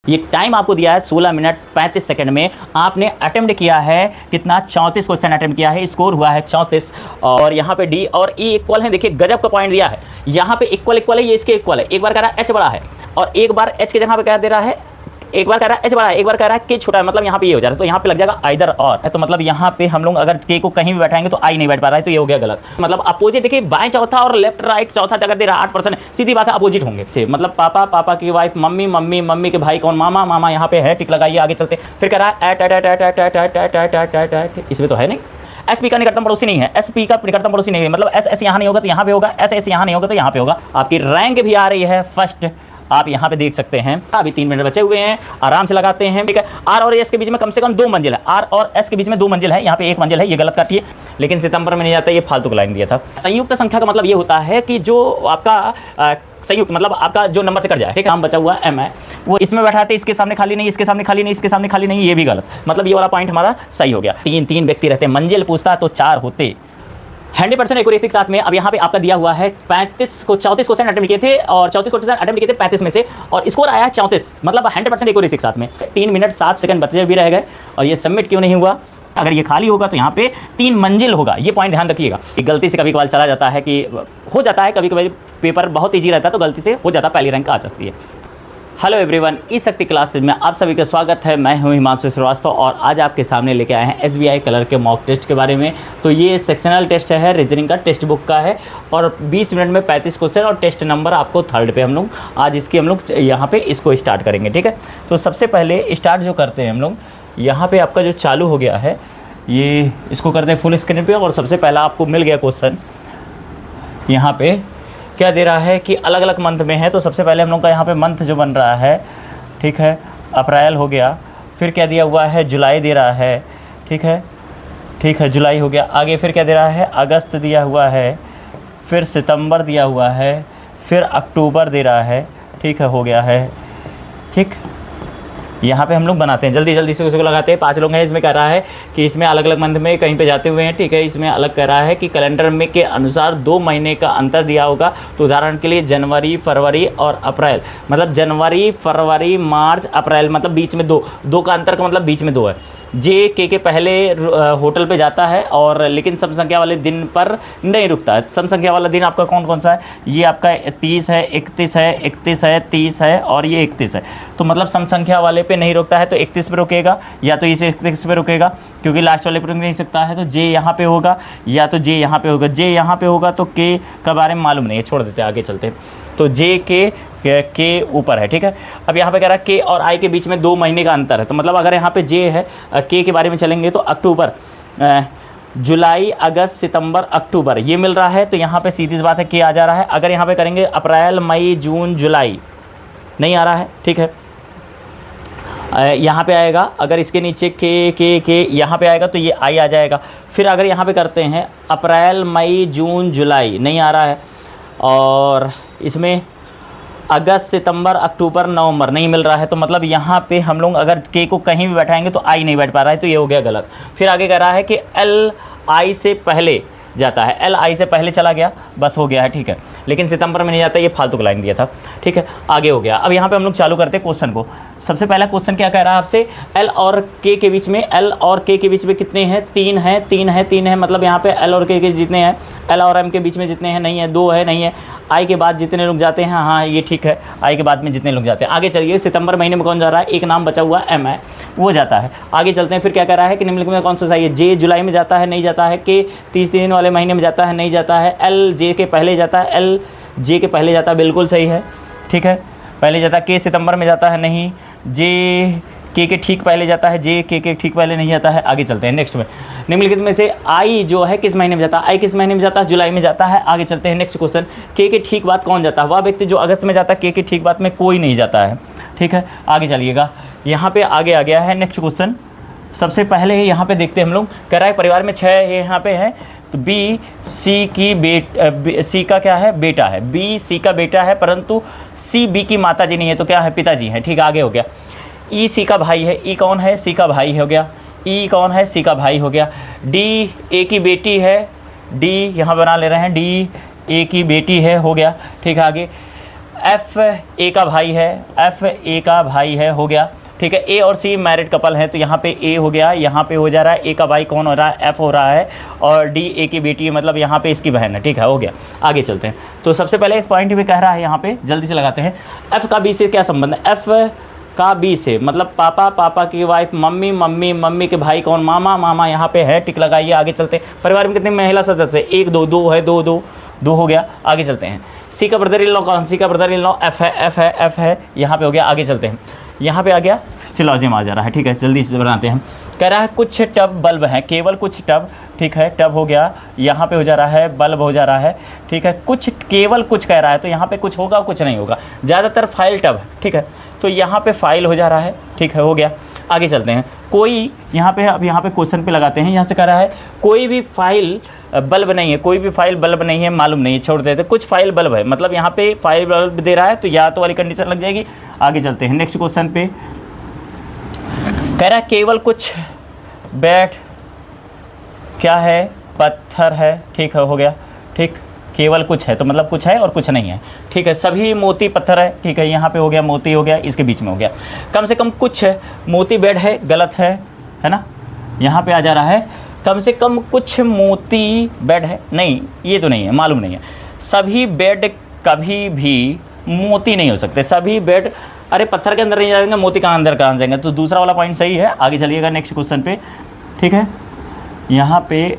ये टाइम आपको दिया है 16 मिनट 35 सेकंड में। आपने अटेम्प्ट किया है कितना, 34 क्वेश्चन अटेम्प्ट किया है, स्कोर हुआ है 34। और यहाँ पे डी और ई इक्वल है। देखिए गजब का पॉइंट दिया है, यहाँ पे इक्वल है, ये इसके इक्वल है। एक बार कह रहा है एच बड़ा है और एक बार एच की जगह पे क्या दे रहा है, एक बार कह रहा है एच बड़ा है, एक बार कह रहा है के छोटा है। मतलब यहाँ पे ये हो जा रहा है, तो यहाँ पे लग जाएगा आइदर और। तो मतलब यहाँ पे हम लोग अगर के को कहीं भी बैठाएंगे तो आई नहीं बैठ पा रहा है, तो ये हो गया गलत। मतलब अपोजिट, देखिए बाएं चौथा और लेफ्ट राइट चौथा अगर दे रहा है 8%, सीधी बात है अपोजिट होंगे। मतलब पापा, पापा की वाइफ, मम्मी, मम्मी, मम्मी के भाई कौन, मामा, मामा यहाँ पे है, टिक लगाइए, आगे चलते। फिर कह रहा है eight eight eight eight eight eight eight eight eight eight eight eight, इसमें तो है नहीं। एस पी का निकटतम पड़ोसी नहीं है, एस पी का निकटतम पड़ोसी नहीं है। मतलब एस एस यहाँ नहीं होगा तो यहाँ पे होगा, एस एस यहाँ नहीं होगा तो यहाँ पे होगा। आपकी रैंक भी आ रही है फर्स्ट, आप यहाँ पे देख सकते हैं। अभी 3 मिनट बचे हुए हैं, आराम से लगाते हैं। ठीक है, आर और एस के बीच में कम से कम 2 मंजिल है, आर और एस के बीच में 2 मंजिल है, यहाँ पे 1 मंजिल है, ये गलत काटिए। लेकिन सितंबर में नहीं जाता, ये फालतू का लाइन दिया था। संयुक्त संख्या का मतलब ये होता है कि जो आपका संयुक्त मतलब आपका जो नंबर से कट जाए। ठीक है, हम बचा हुआ एम है, वो इसमें बैठाते, इसके सामने खाली नहीं, इसके सामने खाली नहीं, इसके सामने खाली नहीं, ये भी गलत। मतलब ये वाला पॉइंट हमारा सही हो गया। 3 व्यक्ति रहते, मंजिल पूछता तो 4 होते। 100% एक्यूरेसी के साथ में। अब यहाँ पे आपका दिया हुआ है 34 क्वेश्चन अटेम्प्ट किए थे और 34 क्वेश्चन अटेम्प्ट किए थे 35 में से, और स्कोर आया 34। मतलब 100% एक्यूरेसी के साथ में। 3 मिनट 7 सेकंड बचे भी रह गए और ये सबमिट क्यों नहीं हुआ। अगर ये खाली होगा तो यहाँ पे 3 मंजिल होगा, ये पॉइंट ध्यान रखिएगा। कि गलती से कभी कभार चला जाता है, कि हो जाता है, कभी कभी पेपर बहुत ईजी रहता है तो गलती से हो जाता है, पहली रैंक आ जाती है। हेलो एवरीवन, ई शक्ति क्लासेज में आप सभी का स्वागत है। मैं हूं हिमांशु श्रीवास्तव और आज आपके सामने लेके आए हैं एसबीआई कलर के मॉक टेस्ट के बारे में। तो ये सेक्शनल टेस्ट है, रीजनिंग का टेक्स्ट बुक का है और 20 मिनट में 35 क्वेश्चन और टेस्ट नंबर आपको 3rd पे हम लोग आज इसकी हम लोग यहाँ पे इसको स्टार्ट करेंगे। ठीक है, तो सबसे पहले स्टार्ट जो करते हैं हम लोग, यहाँ पर आपका जो चालू हो गया है ये इसको करते हैं फुल स्क्रीन पर। और सबसे पहला आपको मिल गया क्वेश्चन, यहाँ पे क्या दे रहा है कि अलग अलग मंथ में है। तो सबसे पहले हम लोग का यहाँ पे मंथ जो बन रहा है, ठीक है, अप्रैल हो गया। फिर क्या दिया हुआ है, जुलाई दे रहा है। ठीक है, जुलाई हो गया। आगे फिर क्या दे रहा है, अगस्त दिया हुआ है, फिर सितंबर दिया हुआ है, फिर अक्टूबर दे रहा है। ठीक है, हो गया है। ठीक, यहाँ पे हम लोग बनाते हैं, जल्दी जल्दी से उसको लगाते हैं। 5 लोग हैं, इसमें कह रहा है कि इसमें अलग अलग मंथ में कहीं पे जाते हुए हैं। ठीक है, इसमें अलग कह रहा है कि कैलेंडर में के अनुसार 2 महीने का अंतर दिया होगा। तो उदाहरण के लिए जनवरी, फरवरी और अप्रैल, मतलब जनवरी, फरवरी, मार्च, अप्रैल, मतलब बीच में 2 का अंतर का मतलब बीच में 2 है। जे के पहले होटल पे जाता है और लेकिन सम संख्या वाले दिन पर नहीं रुकता है। सम संख्या वाला दिन आपका कौन कौन सा है, ये आपका 30 है, 31 है, 31 है, 30 है और ये 31 है। तो मतलब सम संख्या वाले पे नहीं रुकता है तो 31 पे रुकेगा, या तो इसे 31 पे रुकेगा क्योंकि लास्ट वाले पे रुक नहीं सकता है। तो जे यहाँ पे होगा या तो जे यहाँ पे होगा। जे यहाँ पे होगा तो के का बारे में मालूम नहीं है, छोड़ देते हैं, आगे चलते हैं। तो जे के ऊपर है। ठीक है, अब यहाँ पे कह रहा है के और आई के बीच में 2 महीने का अंतर है। तो मतलब अगर यहाँ पे जे है, के बारे में चलेंगे तो अक्टूबर, जुलाई, अगस्त, सितंबर, अक्टूबर ये मिल रहा है। तो यहाँ पे सीधी सी बात है के आ जा रहा है। अगर यहाँ पे करेंगे अप्रैल, मई, जून, जुलाई, नहीं आ रहा है। ठीक है, यहाँ पे आएगा, अगर इसके नीचे के यहाँ पे आएगा तो ये आई आ जाएगा। फिर अगर यहाँ पे करते हैं अप्रैल, मई, जून, जुलाई, नहीं आ रहा है। और इसमें अगस्त, सितंबर, अक्टूबर, नवंबर नहीं मिल रहा है। तो मतलब यहाँ पे हम लोग अगर के को कहीं भी बैठाएंगे तो आई नहीं बैठ पा रहा है, तो ये हो गया गलत। फिर आगे कह रहा है कि एल आई से पहले जाता है, एल आई से पहले चला गया, बस हो गया है। ठीक है, लेकिन सितंबर में नहीं जाता, ये फालतू का लाइन दिया था। ठीक है, आगे हो गया। अब यहाँ पे हम लोग चालू करते हैं क्वेश्चन को। सबसे पहला क्वेश्चन क्या कह रहा है आपसे, एल और के बीच में, एल और के बीच में कितने हैं, 3 हैं, 3 हैं, 3 है। मतलब यहाँ पे एल और के जितने हैं, एल और एम के बीच में जितने हैं, नहीं है, 2 है, नहीं है। आई के बाद जितने लोग जाते हैं, हाँ ये ठीक है, आई के बाद में जितने लोग जाते हैं। आगे चलिए, सितंबर महीने में कौन जा रहा है, एक नाम बचा हुआ एम है, वो जाता है। आगे चलते हैं, फिर क्या कह रहा है कि निम्नलिखित में कौन सा सही है। जे जुलाई में जाता है, नहीं जाता है। के 30 दिन वाले महीने में जाता है, नहीं जाता है। एल जे के पहले जाता है, एल जे के पहले जाता है, बिल्कुल सही है। ठीक है, पहले जाता है। के सितंबर में जाता है, नहीं। जे के ठीक पहले जाता है, जे के ठीक पहले नहीं जाता है। आगे चलते हैं नेक्स्ट में, निम्नलिखित में से आई जो है किस महीने में जाता है, आई किस महीने में जाता है, जुलाई में जाता है। आगे चलते हैं नेक्स्ट क्वेश्चन, के ठीक बाद कौन जाता है, वह व्यक्ति जो अगस्त में जाता है। के ठीक बाद में कोई नहीं जाता है। ठीक है, आगे चलिएगा, यहाँ पे आगे आ गया है नेक्स्ट क्वेश्चन। सबसे पहले यहाँ पे देखते हैं हम लोग, कह रहा है परिवार में 6 यहाँ पे है, तो बी सी की सी का क्या है, बेटा है। बी सी का बेटा है, परंतु सी बी की माता जी नहीं है, तो क्या है, पिताजी है। ठीक है, आगे हो गया। ई सी का भाई है, ई कौन है, सी का भाई हो गया। ई कौन है, सी का भाई हो गया। डी ए की बेटी है, डी यहाँ बना ले रहे हैं, डी ए की बेटी है, हो गया। ठीक है, आगे एफ ए का भाई है, एफ ए का भाई है, हो गया, ठीक है। ए और सी मैरिड कपल है, तो यहाँ पे ए हो गया, यहाँ पे हो जा रहा है ए का भाई कौन हो रहा है, एफ हो रहा है, और डी ए की बेटी है, मतलब यहाँ पे इसकी बहन है, ठीक है, हो गया। आगे चलते हैं। तो सबसे पहले एक पॉइंट भी कह रहा है यहाँ पे, जल्दी से लगाते हैं। एफ का बी से क्या संबंध है, एफ का बी से मतलब पापा, पापा की वाइफ, मम्मी, मम्मी, मम्मी के भाई कौन, मामा, मामा, यहाँ पे है, टिक लगाइए। आगे चलते हैं। परिवार में कितने महिला सदस्य है, एक, दो, दो है, दो, दो, दो हो गया। आगे चलते हैं। सी का ब्रदर इन लॉ कौन, सी का ब्रदर इन लॉ एफ है, एफ है, एफ है, यहाँ पे हो गया। आगे चलते हैं। यहाँ पे आ गया, सिलॉजिम आ जा रहा है, ठीक है, जल्दी से बनाते हैं। कह रहा है कुछ टब बल्ब हैं, केवल कुछ टब, ठीक है, टब हो गया, यहाँ पे हो जा रहा है, बल्ब हो जा रहा है, ठीक है, कुछ, केवल कुछ कह रहा है, तो यहाँ पे कुछ होगा, कुछ नहीं होगा, ज़्यादातर फाइल टब, ठीक है, तो यहाँ पे फाइल हो जा रहा है, ठीक है, हो गया। आगे चलते हैं। कोई यहाँ पे, अब यहाँ पे क्वेश्चन पे लगाते हैं। यहाँ से कह रहा है कोई भी फाइल बल्ब नहीं है, कोई भी फाइल बल्ब नहीं है, मालूम नहीं है, छोड़ देते। कुछ फाइल बल्ब है, मतलब यहाँ पे फाइल बल्ब दे रहा है, तो या तो वाली कंडीशन लग जाएगी। आगे चलते हैं। नेक्स्ट क्वेश्चन पे कह रहा है केवल कुछ बैट क्या है, पत्थर है, ठीक है, हो गया, ठीक, केवल कुछ है तो मतलब कुछ है और कुछ नहीं है, ठीक है। सभी मोती पत्थर है, ठीक है, यहाँ पे हो गया, मोती हो गया, इसके बीच में हो गया। कम से कम कुछ मोती बेड है, गलत है ना, यहाँ पे आ जा रहा है कम से कम कुछ मोती बेड है, नहीं, ये तो नहीं है, मालूम नहीं है। सभी बेड कभी भी मोती नहीं हो सकते, सभी बेड, अरे पत्थर के अंदर नहीं जाएंगे, मोती कहाँ अंदर कहाँ जाएंगे, तो दूसरा वाला पॉइंट सही है। आगे चलिएगा नेक्स्ट क्वेश्चन पे, ठीक है, यहाँ पे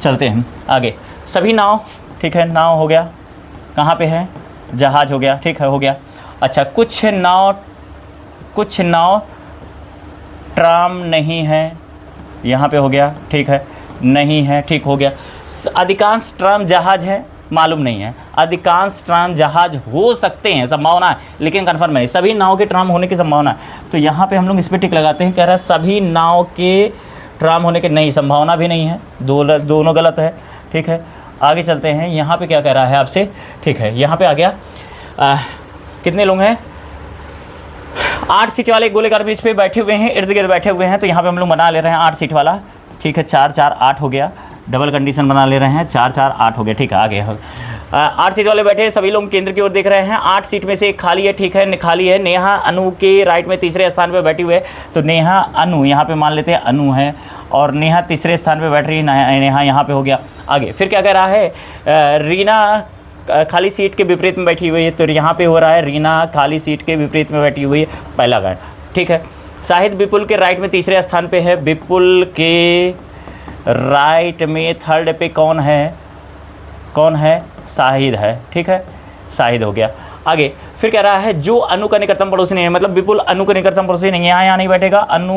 चलते हैं आगे। सभी नाव, ठीक है, नाव हो गया, कहाँ पे है, जहाज हो गया, ठीक है, हो गया। अच्छा, कुछ नाव ट्राम नहीं है, यहाँ पे हो गया, ठीक है, नहीं है, ठीक, हो गया। अधिकांश ट्राम जहाज है, मालूम नहीं है। अधिकांश ट्राम जहाज हो सकते हैं, संभावना है, लेकिन कन्फर्म है। सभी नाव के ट्राम होने की संभावना है, तो यहाँ पे हम लोग इस पर टिक लगाते हैं। कह रहा है सभी नाव के ट्राम होने के नहीं, संभावना भी नहीं है, दोनों गलत है, ठीक है। आगे चलते हैं। यहाँ पे क्या कह रहा है आपसे, ठीक है, यहाँ पे आ गया कितने लोग हैं, 8 सीट वाले गोलेदार बीच पे बैठे हुए हैं, इर्द गिर्द बैठे हुए हैं, तो यहाँ पे हम लोग बना ले रहे हैं 8 सीट वाला, ठीक है, 4 4 8 हो गया, डबल कंडीशन बना ले रहे हैं, 4 4 8 हो गया, ठीक है। आगे 8 सीट वाले बैठे हैं, सभी लोग केंद्र की ओर देख रहे हैं। 8 सीट में से एक खाली है, ठीक है, खाली है। नेहा अनु के राइट में तीसरे स्थान पे बैठी हुई है, तो नेहा अनु, यहाँ पे मान लेते हैं अनु है, और नेहा तीसरे स्थान पे बैठ रही है, नेहा यहाँ पे हो गया। आगे फिर क्या कह रहा है, रीना खाली सीट के विपरीत में बैठी हुई है, तो यहाँ पे हो रहा है रीना खाली सीट के विपरीत में बैठी हुई है, पहला गार्ड, ठीक है। शाहिद विपुल के राइट में तीसरे स्थान पे है, विपुल के राइट में थर्ड पे कौन है, शाहिद है, ठीक है, शाहिद हो गया। आगे फिर कह रहा है जो अनु का निकटतम पड़ोसी नहीं है, मतलब विपुल अनु का निकटतम पड़ोसी नहीं है, यहाँ नहीं बैठेगा अनु,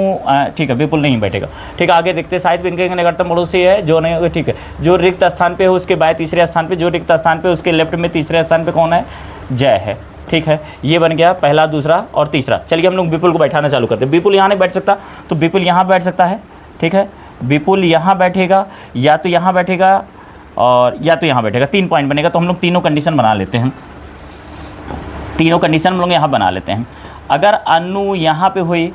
ठीक है, विपुल नहीं बैठेगा, ठीक है। आगे देखते हैं, शाहिद इनके निकटतम पड़ोसी है, जो नहीं, ठीक है, जो रिक्त स्थान पे है उसके बाएं तीसरे स्थान पे, जो रिक्त स्थान पे उसके लेफ्ट में तीसरे स्थान पे कौन है, जय है, ठीक है। ये बन गया पहला, दूसरा और तीसरा। चलिए हम लोग विपुल को बैठाना चालू करते हैं। विपुल यहाँ नहीं बैठ सकता, तो विपुल यहाँ बैठ सकता है, ठीक है, विपुल यहाँ बैठेगा, या तो यहाँ बैठेगा और या तो यहाँ बैठेगा, 3 पॉइंट बनेगा। तो हम लोग तीनों कंडीशन बना लेते हैं, तीनों कंडीशन हम लोग यहाँ बना लेते हैं। अगर अनु यहाँ पे हुई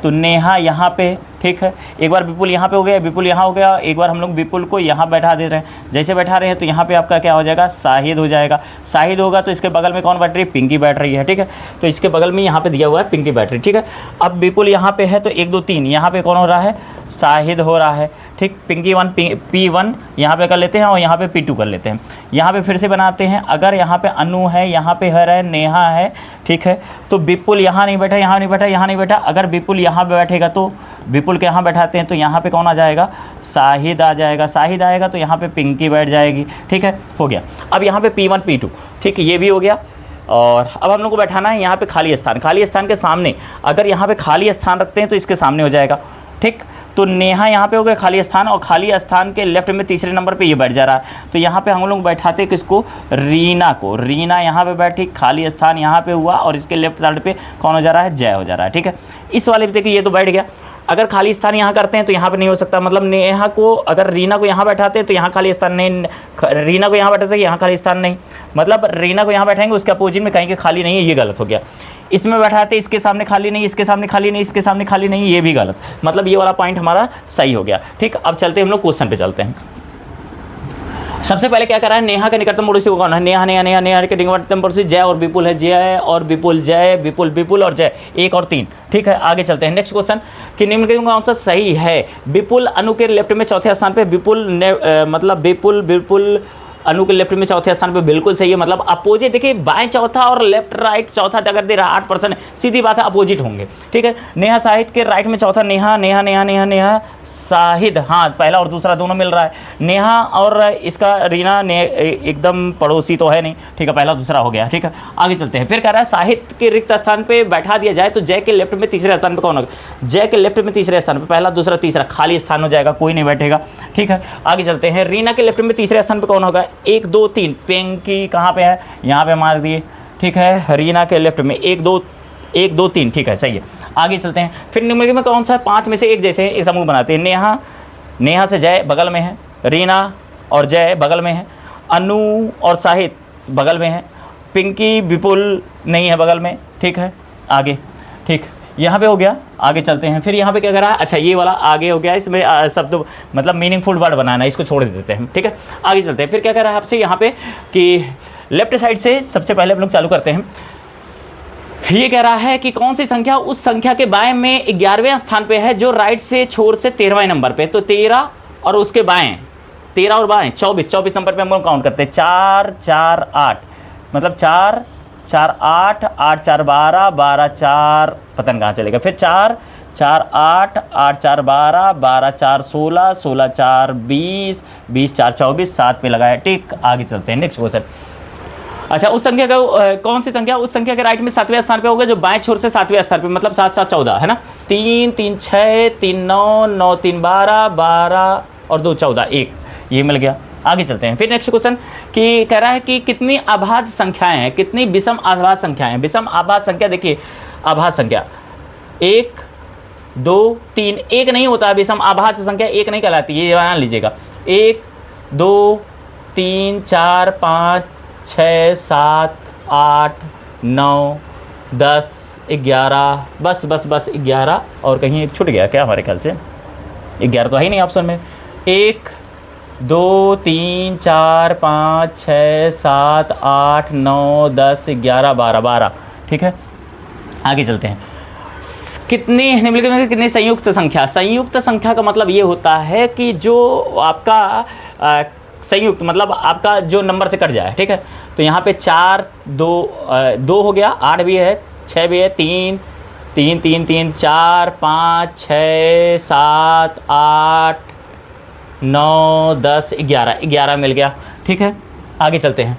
तो नेहा यहाँ पे, ठीक है, एक बार विपुल यहाँ पे हो गया, विपुल यहाँ हो गया, एक बार हम लोग विपुल को यहाँ बैठा दे रहे हैं। जैसे बैठा रहे हैं तो यहाँ पे आपका क्या हो जाएगा, शाहिद हो जाएगा। शाहिद होगा तो इसके बगल में कौन बैठ रही है, पिंकी बैठ रही है, ठीक है, तो इसके बगल में यहाँ पे दिया हुआ है पिंकी बैठ रही, ठीक है। अब विपुल यहाँ पे है तो 1 2 3 यहाँ पे कौन हो रहा है, शाहिद हो रहा है, ठीक। पिंकी 1 P1 यहाँ पे कर लेते हैं और यहाँ पे P2 कर लेते हैं। यहाँ पे फिर से बनाते हैं। अगर यहाँ पे अनु है, यहाँ पे है नेहा है, ठीक है, तो विपुल यहाँ नहीं बैठा, यहाँ नहीं बैठा, यहाँ नहीं बैठा। अगर विपुल यहाँ पे बैठेगा तो विपुल के यहाँ बैठाते हैं, तो यहाँ पे कौन आ जाएगा, शाहिद आ जाएगा। शाहिद आएगा तो यहाँ पे पिंकी बैठ जाएगी, ठीक है, हो गया। अब यहाँ पे P1 P2, ठीक है, ये भी हो गया। और अब हम लोग को बैठाना है यहाँ पे खाली स्थान, खाली स्थान के सामने, अगर यहाँ पे खाली स्थान रखते हैं तो इसके सामने हो जाएगा, ठीक। तो नेहा यहाँ पे हो गया खाली स्थान, और खाली स्थान के लेफ्ट में तीसरे नंबर पे ये बैठ जा रहा है, तो यहाँ पे हम लोग बैठाते किसको, रीना को। रीना यहाँ पे बैठी, खाली स्थान यहाँ पे हुआ, और इसके लेफ्ट साइड पे कौन हो जा रहा है, जय हो जा रहा है, ठीक है। इस वाले पे देखिए ये तो बैठ गया। अगर खाली स्थान यहाँ करते हैं तो यहाँ पे नहीं हो सकता, मतलब नेहा को, अगर रीना को यहाँ बैठाते हैं तो यहाँ खाली स्थान नहीं, रीना को यहाँ बैठाते हैं यहाँ खाली स्थान नहीं, मतलब रीना को यहाँ बैठाएंगे उसके अपोजिट में कहीं के खाली नहीं है, ये गलत हो गया। इसमें बैठाते इसके सामने खाली नहीं, इसके सामने खाली नहीं, इसके सामने खाली नहीं, ये भी गलत, मतलब ये वाला पॉइंट हमारा सही हो गया, ठीक। अब चलते हैं हम लोग क्वेश्चन पे चलते हैं। सबसे पहले क्या करा है, नेहा के निकटतम पड़ोसी कौन है, नेहा नेहा नेहा नेहा के निकटतम पड़ोसी जय और विपुल है, जय और विपुल, जय विपुल विपुल और जय, 1 और 3। ठीक है, आगे चलते हैं। नेक्स्ट क्वेश्चन कि निम्नलिखित में कौन सा सही है। विपुल अनु के लेफ्ट में चौथे स्थान पे, विपुल मतलब विपुल विपुल अनु के लेफ्ट में चौथे स्थान पे बिल्कुल सही है, मतलब अपोजिट। देखिए बाएं चौथा और लेफ्ट राइट चौथा अगर दे रहा 8%, सीधी बात है अपोजिट होंगे। ठीक है, नेहा शाहिद के राइट में चौथा, नेहा नेहा नेहा नेहा नेहा शाहिद, हाँ पहला और दूसरा दोनों मिल रहा है। नेहा और इसका रीना ने एकदम पड़ोसी तो है नहीं। ठीक है, पहला दूसरा हो गया। ठीक है, आगे चलते हैं। फिर कह रहा है शाहिद के रिक्त स्थान पे बैठा दिया जाए तो जय के लेफ्ट में तीसरे स्थान पे कौन होगा, जय के लेफ्ट में तीसरे स्थान पे पहला दूसरा तीसरा खाली स्थान हो जाएगा, कोई नहीं बैठेगा। ठीक है, आगे चलते हैं। रीना के लेफ्ट में तीसरे स्थान पे कौन होगा, 1 2 3, पिंकी कहाँ पे है, यहाँ पे मार दिए। ठीक है, रीना के लेफ्ट में 1 2 3, ठीक है सही है। आगे चलते हैं। फिर निम्नलिखित में कौन सा 5 में से एक जैसे एक समूह बनाते हैं। नेहा से जय बगल में है, रीना और जय बगल में है, अनु और शाहिद बगल में है, पिंकी विपुल नहीं है बगल में। ठीक है, आगे ठीक यहाँ पे हो गया। आगे चलते हैं। फिर यहाँ पे क्या करा है, अच्छा ये वाला आगे हो गया, इसमें शब्द मतलब मीनिंगफुल वर्ड बनाना है, इसको छोड़ देते हैं। ठीक है, आगे चलते हैं। फिर क्या कह रहा है आपसे यहाँ पे कि लेफ्ट साइड से सबसे पहले हम लोग चालू करते हैं। ये कह रहा है कि कौन सी संख्या उस संख्या के बाएं में 11वें स्थान पे है जो राइट से छोर से 13वें नंबर पे। तो 13 और उसके बाएं, 13 और बाएं 24 नंबर पे हम लोग काउंट करते हैं। 4 4 8 मतलब 4 4 8 8 4 12 12 4 पता नहीं कहाँ चलेगा। फिर 4 4 8 8 4 12 12 4 16 16 4 20 20 4 24 7 पे लगाया। ठीक, आगे चलते हैं। Next question. अच्छा उस संख्या का कौन सी संख्या उस संख्या के राइट में 7वें स्थान पे होगा जो बाएं छोर से 7वें स्थान पे, मतलब 7 7 14 है ना। 3 3 6 3 9 9 3 12 12 और 2 14 1, ये मिल गया। आगे चलते हैं। फिर नेक्स्ट क्वेश्चन कि कह रहा है कि कितनी अभाज्य संख्याएं हैं, कितनी विषम अभाज्य संख्याएं हैं। विषम अभाज्य संख्या देखिए, अभाज्य संख्या 1 2 3, 1 नहीं होता है विषम अभाज्य संख्या, 1 नहीं कहलाती, ये ध्यान लीजिएगा। 1 2 3 4 5 6 7 8 9 10 11, बस 11 और कहीं एक छूट गया क्या हमारे ख्याल से, 11 तो है ही नहीं ऑप्शन में। 1 2 3 4 5 6 7 8 9 10 11 12। ठीक है, आगे चलते हैं। कितनी निम्नलिखित में कितनी संयुक्त संख्या। संयुक्त संख्या का मतलब ये होता है कि जो आपका संयुक्त मतलब आपका जो नंबर से कट जाए। ठीक है, तो यहाँ पे 4 2 हो गया, 8 भी है, 6 भी है, 3 3 3 3 4 5 6 7 8 9 10 11 मिल गया। ठीक है, आगे चलते हैं।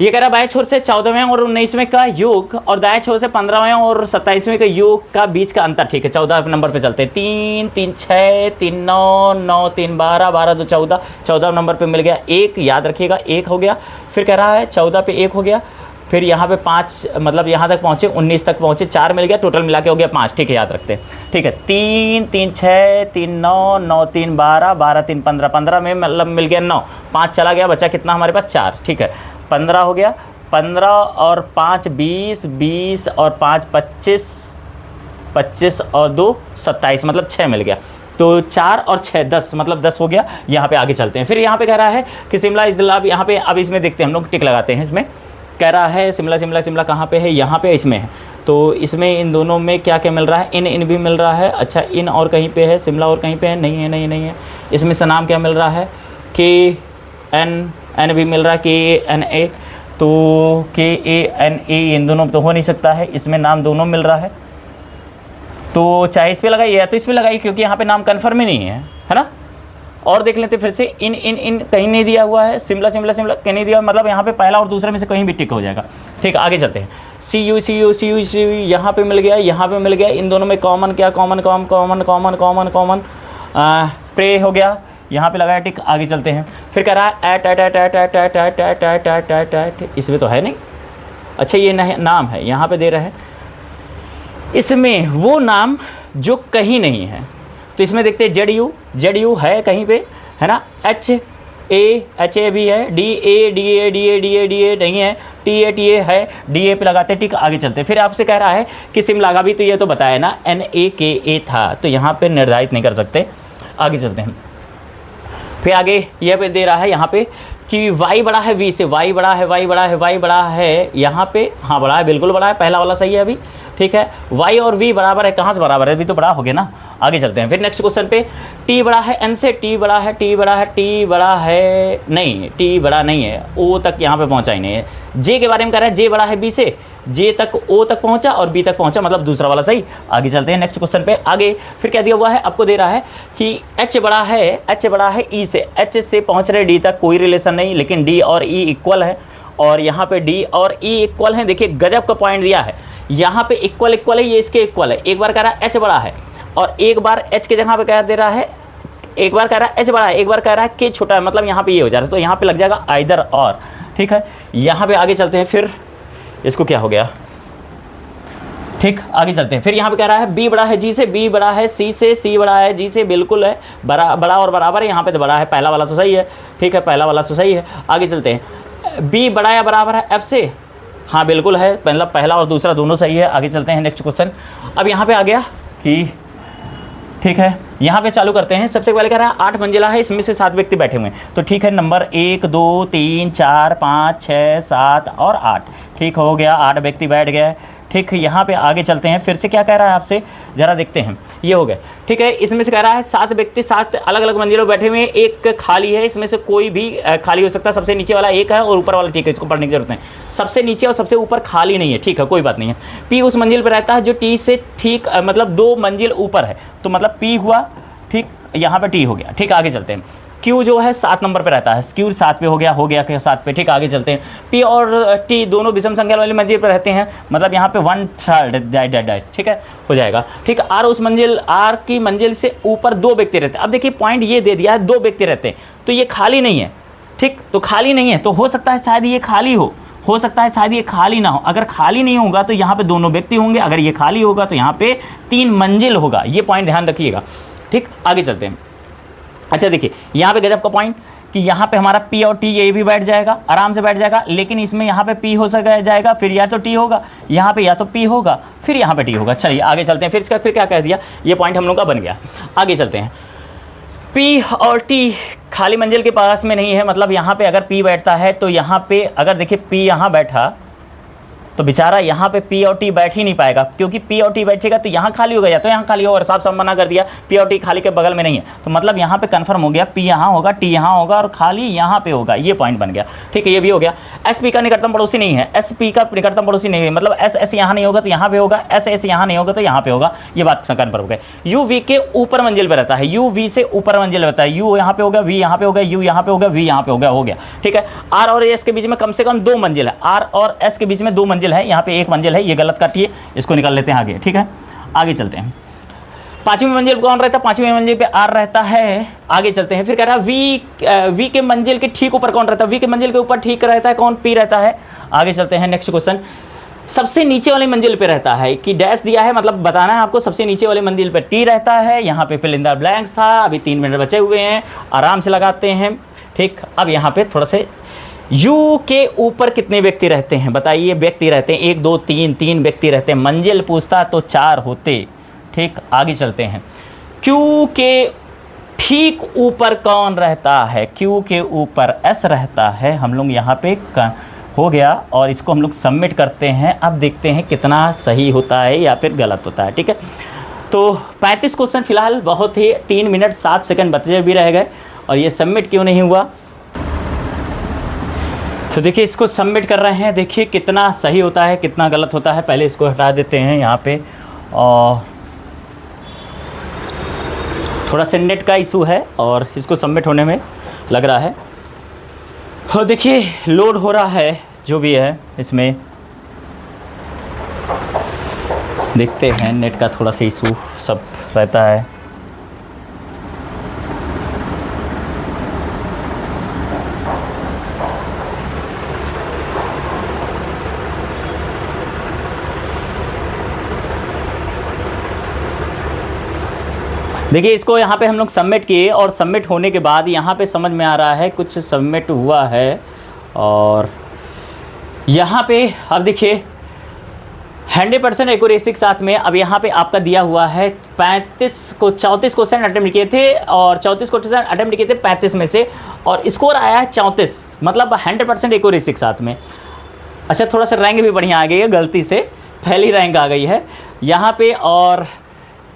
ये कह रहा है बाएं छोर से 14वें और 19वें का योग और दाएं छोर से 15वें और 27वें का योग का बीच का अंतर। ठीक है, 14 नंबर पे चलते हैं। 3 3 6 3 9 9 3 12 12 2 14, 14 नंबर पे मिल गया 1, याद रखिएगा 1 हो गया। फिर कह रहा है 14 पे 1 हो गया, फिर यहाँ पे 5 मतलब यहाँ तक पहुँचे, 19 तक पहुँचे, 4 मिल गया, टोटल मिला के हो गया 5। ठीक है, याद रखते हैं। ठीक है, 3 3 6 3 9 9 3 12 12 3 15, 15 में मतलब मिल गया 9, 5 चला गया, बचा कितना हमारे पास 4। ठीक है, 15 हो गया, 15 और 5 20, 20 और 5 25, 25 और 2 27 मतलब 6 मिल गया। तो 4 और 6 10 मतलब 10 हो गया। यहाँ पे आगे चलते हैं। फिर यहाँ पे कह रहा है कि शिमला इजला, यहाँ पे अब इसमें देखते हैं हम लोग, टिक लगाते हैं इसमें। कह रहा है शिमला कहाँ पे है, यहाँ पे इसमें है। तो इसमें इन दोनों में क्या क्या मिल रहा है, इन भी मिल रहा है। अच्छा इन और कहीं पे है, शिमला और कहीं पे है, नहीं है। इसमें से नाम क्या मिल रहा है, KN भी मिल रहा है, KNA, तो KANA इन दोनों तो हो नहीं सकता है, इसमें नाम दोनों मिल रहा है। तो चाहे इस पर लगाइए या तो इस पर लगाइए, क्योंकि यहाँ पे नाम कन्फर्म ही नहीं है ना। और देख लेते फिर से, इन कहीं नहीं दिया हुआ है, शिमला कहीं नहीं दिया, मतलब यहाँ पे पहला और दूसरे में से कहीं भी टिक हो जाएगा। ठीक, आगे चलते हैं। CU यहाँ पे मिल गया, यहाँ पे मिल गया। इन दोनों में कॉमन क्या, कॉमन प्रे हो गया, यहाँ पे लगाया टिक। आगे चलते हैं। फिर कह रहा है एट, इसमें तो है नहीं। अच्छा ये नाम है, यहाँ पे दे रहे हैं, इसमें वो नाम जो कहीं नहीं है। तो इसमें देखते हैं ZU है कहीं पे, है ना। HA भी है, DA नहीं है, TA है, DA पे लगाते हैं टिक। आगे चलते हैं। फिर आपसे कह रहा है कि शिमला का भी तो ये तो बताया ना, NAKA था, तो यहाँ पे निर्धारित नहीं कर सकते। आगे चलते हैं। फिर आगे यह पे दे रहा है यहाँ पे कि y बड़ा है v से, y बड़ा है, y बड़ा है, y बड़ा है यहाँ पे, हाँ बड़ा है, बिल्कुल बड़ा है, पहला वाला सही है अभी, ठीक है। y और v बराबर है, कहाँ से बराबर है, अभी तो बड़ा हो गया ना। आगे चलते हैं फिर नेक्स्ट क्वेश्चन पे। t बड़ा है n से, t बड़ा है, t बड़ा है, t बड़ा है नहीं, t बड़ा नहीं है, o तक यहाँ पे पहुँचा ही नहीं है। j के बारे में कह रहा है, j बड़ा है b से, j तक o तक पहुँचा और b तक पहुँचा, मतलब दूसरा वाला सही। आगे चलते हैं नेक्स्ट क्वेश्चन पे। आगे फिर क्या दिया हुआ है, आपको दे रहा है कि h बड़ा है e से, h से पहुँच रहे d तक, कोई रिलेशन नहीं, लेकिन d और e इक्वल है, और यहाँ पे d और e इक्वल हैं। देखिए गजब का पॉइंट दिया है, यहाँ पे इक्वल है, ये इसके इक्वल है। एक बार कह रहा है h बड़ा है और एक बार h के जगह पे क्या दे रहा है, एक बार कह रहा है h बड़ा है, एक बार कह रहा है k छोटा है, मतलब यहाँ पे ये हो जा रहा है, तो यहाँ पे लग जाएगा आइदर और, ठीक है। यहाँ पे आगे चलते हैं फिर, इसको क्या हो गया, ठीक, आगे चलते हैं फिर। यहाँ पे कह रहा है b बड़ा है g से, b बड़ा है c से, c बड़ा है g से, बिल्कुल है, बड़ा और बराबर है, यहाँ पे तो बड़ा है, पहला वाला तो सही है, ठीक है, पहला वाला तो सही है। आगे चलते हैं, b बड़ा या बराबर है f से, हाँ बिल्कुल है, मतलब पहला और दूसरा दोनों सही है। आगे चलते हैं नेक्स्ट क्वेश्चन। अब यहाँ पे आ गया कि ठीक है, यहाँ पे चालू करते हैं। सबसे पहले कह रहा है 8 मंजिला है, इसमें से 7 व्यक्ति बैठे हुए हैं, तो ठीक है, नंबर 1 2 3 4 5 6 7 और 8, ठीक हो गया, 8 व्यक्ति बैठ गए, ठीक। यहाँ पे आगे चलते हैं, फिर से क्या कह रहा है आपसे, ज़रा देखते हैं, ये हो गया, ठीक है। इसमें से कह रहा है 7 व्यक्ति 7 अलग अलग मंजिलों बैठे हुए हैं, एक खाली है, इसमें से कोई भी खाली हो सकता है, सबसे नीचे वाला एक है और ऊपर वाला, ठीक है, इसको पढ़ने की जरूरत नहीं, सबसे नीचे और सबसे ऊपर खाली नहीं है, ठीक है, कोई बात नहीं है। P उस मंजिल पर रहता है जो T से ठीक मतलब 2 मंजिल ऊपर है, तो मतलब P हुआ, ठीक, यहाँ पे T हो गया, ठीक। आगे चलते हैं, Q जो है 7 नंबर पे रहता है, Q 7 पे हो गया क्या 7 पे, ठीक। आगे चलते हैं, P और T दोनों विषम संख्या वाली मंजिल पे रहते हैं, मतलब यहाँ पे 1/3, ठीक है, हो जाएगा, ठीक। R उस मंजिल, R की मंजिल से ऊपर 2 व्यक्ति रहते हैं। अब देखिए पॉइंट ये दे दिया है 2 व्यक्ति रहते हैं, तो ये खाली नहीं है, ठीक, तो खाली नहीं है, तो हो सकता है शायद ये खाली हो सकता है शायद ये खाली ना हो। अगर खाली नहीं होगा तो यहाँ पे दोनों व्यक्ति होंगे, अगर ये खाली होगा तो यहाँ पे 3 मंजिल होगा, ये पॉइंट ध्यान रखिएगा, ठीक। आगे चलते हैं। अच्छा देखिए यहाँ पे गजब का पॉइंट कि यहाँ पे हमारा P और T ये भी बैठ जाएगा, आराम से बैठ जाएगा, लेकिन इसमें यहाँ पे P हो जाएगा, फिर या तो T होगा, यहाँ पे या तो P होगा, फिर यहाँ पे T होगा। चलिए आगे चलते हैं, फिर क्या कह दिया, ये पॉइंट हम लोग का बन गया। आगे चलते हैं, P और T खाली मंजिल के पास में नहीं है, मतलब यहाँ पे अगर P बैठता है तो यहाँ पे अगर देखिए P यहाँ बैठा तो बेचारा यहाँ पे P और T बैठ ही नहीं पाएगा, क्योंकि P और T बैठेगा तो यहाँ खाली होगा, या तो यहाँ खाली होगा, और साफ मना कर दिया P और T खाली के बगल में नहीं है, तो मतलब यहाँ पे कंफर्म हो गया P यहाँ होगा, T यहाँ होगा और खाली यहाँ पे होगा, ये पॉइंट बन गया, ठीक है। ये भी हो गया। SP का निकटतम पड़ोसी नहीं है, SP का निकटतम पड़ोसी नहीं है, मतलब S यहाँ नहीं होगा तो यहाँ पे होगा, S यहाँ नहीं होगा तो यहाँ पे होगा, ये बात कंफर्म हो गई। U V के ऊपर मंजिल पे रहता है, U V से ऊपर मंजिल रहता है, U यहाँ पे होगा, V यहाँ पे होगा, U यहाँ पे होगा, V यहाँ पे होगा, हो गया, ठीक है। R और S के बीच में कम से कम 2 मंजिल है, R और S के बीच में 2 मंजिल है, यहाँ पे 1 मंजिल है, ये गलत काटिए, इसको निकाल लेते हैं आगे, ठीक है। आगे चलते हैं, 5वीं मंजिल कौन रहता है, 5वीं मंजिल पे R रहता है। आगे चलते हैं, फिर कह रहा है V के मंजिल के ठीक ऊपर कौन रहता है, V के मंजिल के ऊपर ठीक रहता है कौन, P रहता है। आगे चलते हैं नेक्स्ट क्वेश्चन, सबसे नीचे वाली मंजिल पे रहता है कि डैश दिया है, मतलब बताना है आपको, सबसे नीचे वाली मंजिल पे T रहता है। यहाँ पे फिल इन द ब्लैंक्स था, अभी 3 मिनट बचे हुए हैं, आराम से लगाते हैं, ठीक। अब यहाँ पे थोड़ा से U के ऊपर कितने व्यक्ति रहते हैं बताइए, व्यक्ति रहते हैं 1 2 3 व्यक्ति रहते हैं, मंजिल पूछता तो 4 होते, ठीक। आगे चलते हैं, Q के ठीक ऊपर कौन रहता है, Q के ऊपर S रहता है, हम लोग यहाँ पे हो गया, और इसको हम लोग सबमिट करते हैं। अब देखते हैं कितना सही होता है या फिर गलत होता है, ठीक है। तो 35 क्वेश्चन फिलहाल, बहुत ही 3 मिनट 7 सेकंड बचे भी रह गए, और ये सबमिट क्यों नहीं हुआ, तो देखिए इसको सबमिट कर रहे हैं, देखिए कितना सही होता है कितना गलत होता है। पहले इसको हटा देते हैं यहाँ पे, और थोड़ा सा नेट का इशू है और इसको सबमिट होने में लग रहा है। तो देखिए लोड हो रहा है जो भी है इसमें, देखते हैं, नेट का थोड़ा सा इशू सब रहता है। देखिए इसको यहाँ पे हम लोग सबमिट किए, और सबमिट होने के बाद यहाँ पे समझ में आ रहा है कुछ सबमिट हुआ है, और यहाँ पे अब देखिए 100% एक्यूरेसी के साथ में अब यहाँ पे आपका दिया हुआ है 34 क्वेश्चन अटेम्प्ट किए थे, और 34 क्वेश्चन अटेम्प्ट किए थे 35 में से, और स्कोर आया है 34। मतलब 100% एक्यूरेसी के साथ में। अच्छा, थोड़ा सा रैंक भी बढ़िया आ गई है, गलती से पहली रैंक आ गई है यहाँ पे। और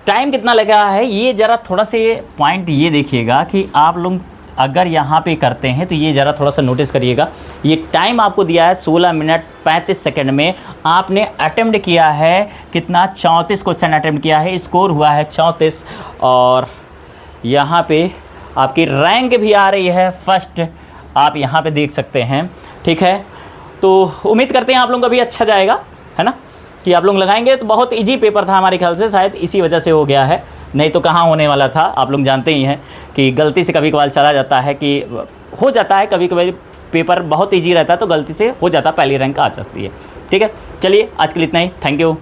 टाइम कितना लगा है ये ज़रा थोड़ा से पॉइंट ये देखिएगा कि आप लोग अगर यहाँ पे करते हैं तो ये ज़रा थोड़ा सा नोटिस करिएगा। ये टाइम आपको दिया है 16 मिनट 35 सेकंड में, आपने अटेम्प्ट किया है कितना, 34 क्वेश्चन अटेम्प्ट किया है, स्कोर हुआ है 34। और यहाँ पे आपकी रैंक भी आ रही है फर्स्ट, आप यहाँ पे देख सकते हैं। ठीक है, तो उम्मीद करते हैं आप लोगों का भी अच्छा जाएगा, है ना, कि आप लोग लगाएंगे। तो बहुत इजी पेपर था हमारे ख्याल से, शायद इसी वजह से हो गया है, नहीं तो कहाँ होने वाला था। आप लोग जानते ही हैं कि गलती से कभी कभार चला जाता है, कि हो जाता है कभी कभी पेपर बहुत इजी रहता है तो गलती से हो जाता है, पहली रैंक आ सकती है। ठीक है, चलिए आज के लिए इतना ही, थैंक यू।